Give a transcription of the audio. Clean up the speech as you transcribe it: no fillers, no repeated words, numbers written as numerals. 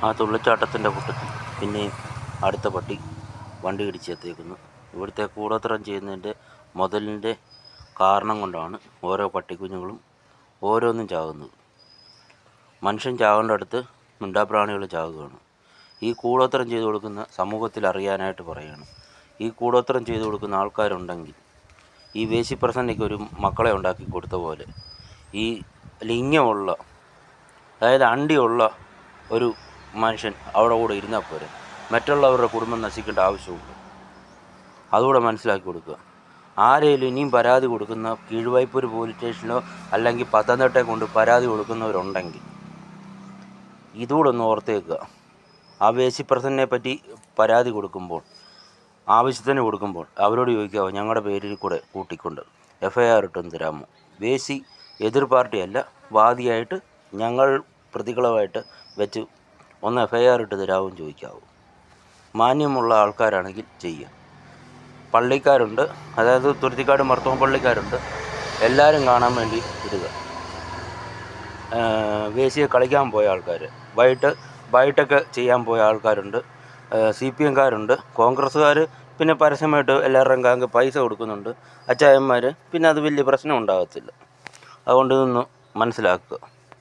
ആ തുള്ളിച്ചാട്ടത്തിൻ്റെ കൂട്ടത്തിൽ പിന്നെയും അടുത്ത പട്ടി വണ്ടി ഇടിച്ചെത്തിയേക്കുന്നു. ഇവിടുത്തെ കൂടോത്രം ചെയ്യുന്നതിൻ്റെ മുതലിൻ്റെ കാരണം കൊണ്ടാണ് ഓരോ പട്ടിക്കുഞ്ഞുങ്ങളും ഓരോന്നും ചാകുന്നത്. മനുഷ്യൻ ചാകേണ്ട അടുത്ത് മിണ്ടാപ്രാണികൾ ചാകുകയാണ്. ഈ കൂടോത്രം ചെയ്തു കൊടുക്കുന്ന സമൂഹത്തിൽ അറിയാനായിട്ട് പറയുകയാണ്. ഈ കൂടോത്രം ചെയ്തു കൊടുക്കുന്ന ആൾക്കാരുണ്ടെങ്കിൽ ഈ വേശിപ്രസന്നയ്ക്ക് ഒരു മക്കളെ ഉണ്ടാക്കി കൊടുത്ത പോലെ ഈ ലിംഗമുള്ള, അതായത് അണ്ടിയുള്ള ഒരു മനുഷ്യൻ അവിടെ കൂടെ ഇരുന്നാൽ പോരെ, മറ്റുള്ളവരുടെ കുടുംബം നശിക്കേണ്ട ആവശ്യമുണ്ട്. അതുകൂടെ മനസ്സിലാക്കി കൊടുക്കുക. ആരെങ്കിലും ഇനിയും പരാതി കൊടുക്കുന്ന കീഴ്വായ്പൂർ പോലീസ് സ്റ്റേഷനിലോ അല്ലെങ്കിൽ പത്തനംതിട്ടയെ കൊണ്ട് പരാതി കൊടുക്കുന്നവരുണ്ടെങ്കിൽ ഇതുകൂടെ ഒന്ന് ഓർത്തേക്കുക. ആ വേശിപ്രസന്നയെ പറ്റി പരാതി കൊടുക്കുമ്പോൾ, ആവശ്യത്തിന് കൊടുക്കുമ്പോൾ അവരോട് ചോദിക്കാവോ ഞങ്ങളുടെ പേരിൽ കൂടെ കൂട്ടിക്കൊണ്ട് FIR ഇട്ടൊന്ന് തരാമോ? വേശി എതിർ പാർട്ടിയല്ല, വാദിയായിട്ട് ഞങ്ങൾ പ്രതികളുമായിട്ട് വെച്ച് ഒന്ന് FIR ഇട്ട് തരാമെന്ന് ചോദിക്കാവോ? മാന്യമുള്ള ആൾക്കാരാണെങ്കിൽ ചെയ്യുക. പള്ളിക്കാരുണ്ട്, അതായത് തുരുത്തിക്കാട് മർത്തോം പള്ളിക്കാരുണ്ട്, എല്ലാവരും കാണാൻ വേണ്ടി ഇടുക. വേശിയെ കളിക്കാൻ പോയ ആൾക്കാർ, വൈകിട്ടൊക്കെ ചെയ്യാൻ പോയ ആൾക്കാരുണ്ട്, CPM കാരുണ്ട്, കോൺഗ്രസ്സുകാർ, പിന്നെ പരസ്യമായിട്ട് എല്ലാവരുടെയും കാങ്ക് പൈസ കൊടുക്കുന്നുണ്ട്, അച്ചായന്മാർ. പിന്നെ അത് വലിയ പ്രശ്നം ഉണ്ടാകത്തില്ല. അതുകൊണ്ട് ഇതൊന്ന് മനസ്സിലാക്കുക.